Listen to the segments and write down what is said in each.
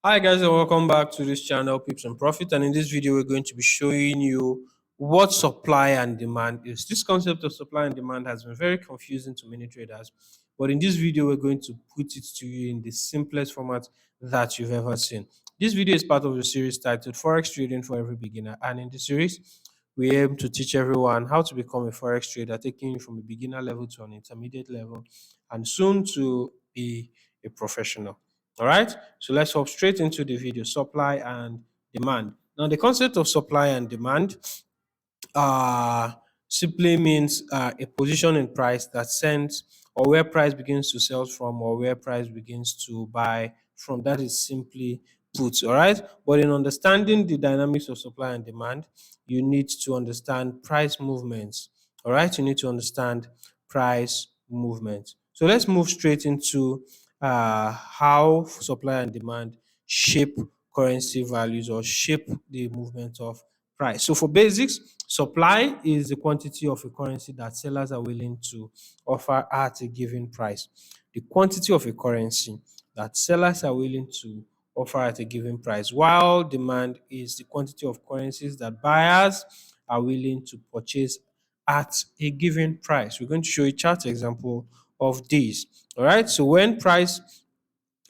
Hi guys, and welcome back to this channel, Pips and Profit. And in this video, we're going to be showing you what supply and demand is. This concept of supply and demand has been very confusing to many traders, but in this video, we're going to put it to you in the simplest format that you've ever seen. This video is part of the series titled Forex Trading for Every Beginner, and in this series, we aim to teach everyone how to become a forex trader, taking you from a beginner level to an intermediate level, and soon to be a professional. All right, so let's hop straight into the video: supply and demand. Now, the concept of supply and demand uh, simply means a position in price that sends or where price begins to sell from or where price begins to buy from. That is simply put. All right, but in understanding the dynamics of supply and demand, you need to understand price movements. All right, you need to understand price movements. So let's move straight into how supply and demand shape currency values or shape the movement of price. So for basics, supply is the quantity of a currency that sellers are willing to offer at a given price. The quantity of a currency that sellers are willing to offer at a given price, while demand is the quantity of currencies that buyers are willing to purchase at a given price. We're going to show a chart example of these. All right. So when price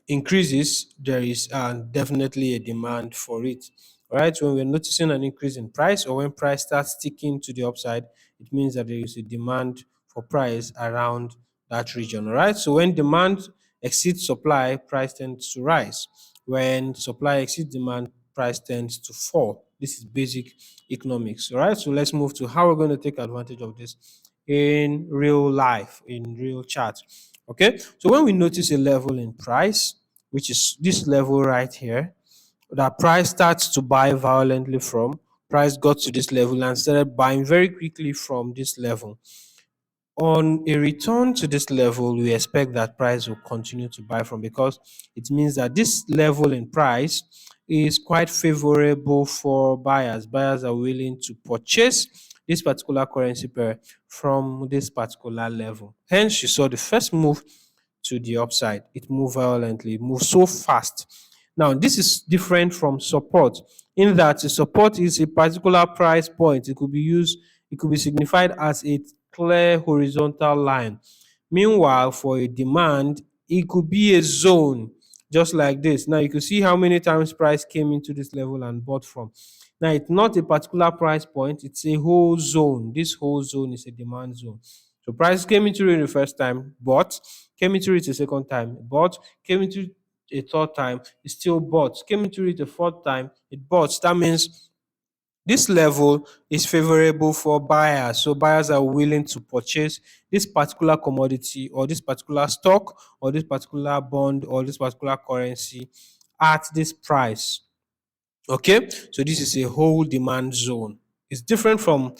increases, there is definitely a demand for it. All right. When we're noticing an increase in price or when price starts sticking to the upside, it means that there is a demand for price around that region. All right. So when demand exceeds supply, price tends to rise. When supply exceeds demand, price tends to fall. This is basic economics. All right. So let's move to how we're going to take advantage of this in real life, in real chart. Okay. So when we notice a level in price, which is this level right here, that price starts to buy violently from, price got to this level and started buying very quickly from this level. On a return to this level, we expect that price will continue to buy from, because it means that this level in price is quite favorable for buyers. Buyers are willing to purchase this particular currency pair from this particular level. Hence, you saw the first move to the upside. It moved violently, it moved so fast. Now, this is different from support in that a support is a particular price point. It could be signified as a clear horizontal line. Meanwhile, for a demand, it could be a zone, just like this. Now, you can see how many times price came into this level and bought from. Now, it's not a particular price point, it's a whole zone. This whole zone is a demand zone. So price came into it the first time, bought, came into it a second time, bought, came into a third time, it still bought, came into it a fourth time, it bought. That means this level is favorable for buyers. So buyers are willing to purchase this particular commodity or this particular stock or this particular bond or this particular currency at this price. Okay, so this is a whole demand zone. It's different from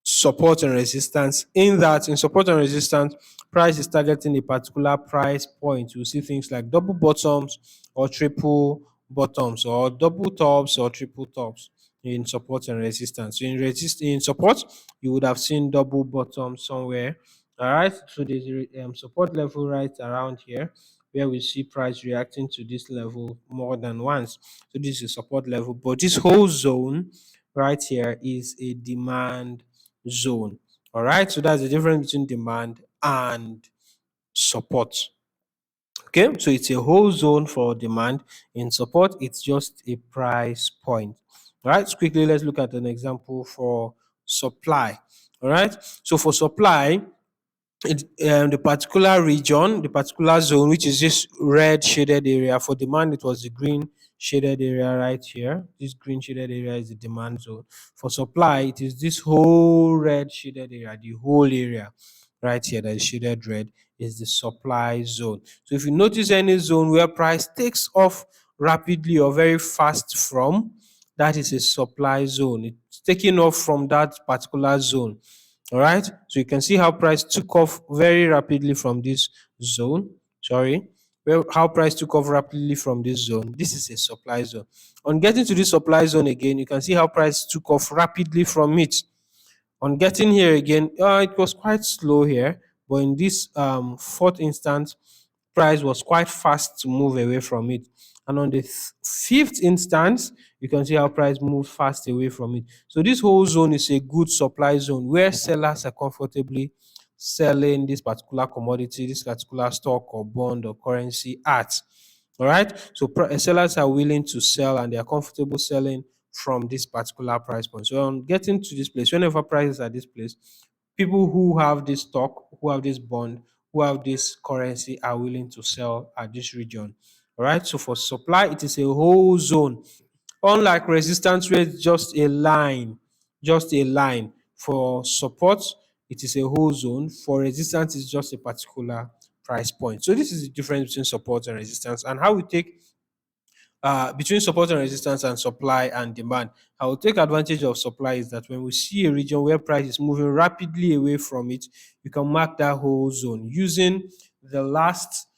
support and resistance in that in support and resistance, price is targeting a particular price point. You see things like double bottoms or triple bottoms or double tops or triple tops in support and resistance. So in support, you would have seen double bottom somewhere. All right, so there's a support level right around here where we see price reacting to this level more than once. So this is a support level, but this whole zone right here is a demand zone. All right, so that's the difference between demand and support. Okay, so it's a whole zone for demand. In support, it's just a price point. All right, so quickly let's look at an example for supply. All right, so for supply, the particular region, the particular zone, which is this red shaded area. For demand, it was the green shaded area right here. This green shaded area is the demand zone. For supply, it is this whole red shaded area, the whole area right here that is shaded red is the supply zone. So if you notice any zone where price takes off rapidly or very fast from, that is a supply zone. It's taking off from that particular zone. All right. So you can see how price took off very rapidly from this zone. Sorry. Well, how price took off rapidly from this zone. This is a supply zone. On getting to this supply zone again, you can see how price took off rapidly from it. On getting here again, it was quite slow here, but in this fourth instance, price was quite fast to move away from it. And on the fifth instance, you can see how price moved fast away from it. So this whole zone is a good supply zone where sellers are comfortably selling this particular commodity, this particular stock or bond or currency at. All right. So sellers are willing to sell and they are comfortable selling from this particular price point. So on getting to this place, whenever prices are this place, people who have this stock, who have this bond, who have this currency are willing to sell at this region. All right. So for supply, it is a whole zone. Unlike resistance rate, just a line, just a line. For support, it is a whole zone. For resistance, it's just a particular price point. So this is the difference between support and resistance, and how we take between support and resistance and supply and demand. I will take advantage of supply is that when we see a region where price is moving rapidly away from it, you can mark that whole zone using the last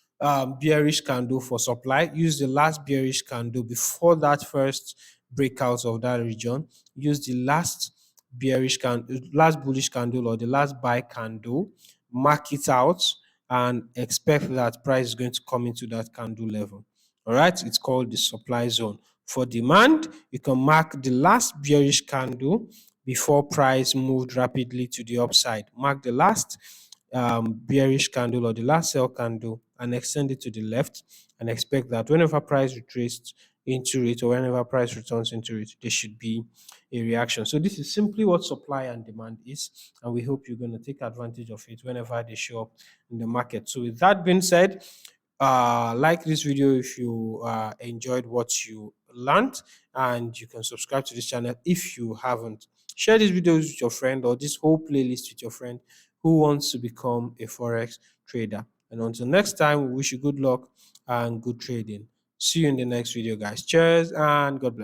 bearish candle for supply. Use the last bearish candle before that first breakout of that region. Use the last bearish candle, last bullish candle or the last buy candle. Mark it out and expect that price is going to come into that candle level. All right, it's called the supply zone. For demand, you can mark the last bearish candle before price moved rapidly to the upside. Mark the last bearish candle or the last sell candle and extend it to the left and expect that whenever price retraces into it or whenever price returns into it, there should be a reaction. So this is simply what supply and demand is, and we hope you're going to take advantage of it whenever they show up in the market. So with that being said, like this video if you enjoyed what you learned, and you can subscribe to this channel if you haven't. Share these videos with your friend or this whole playlist with your friend who wants to become a forex trader. And until next time, we wish you good luck and good trading. See you in the next video, guys. Cheers and God bless.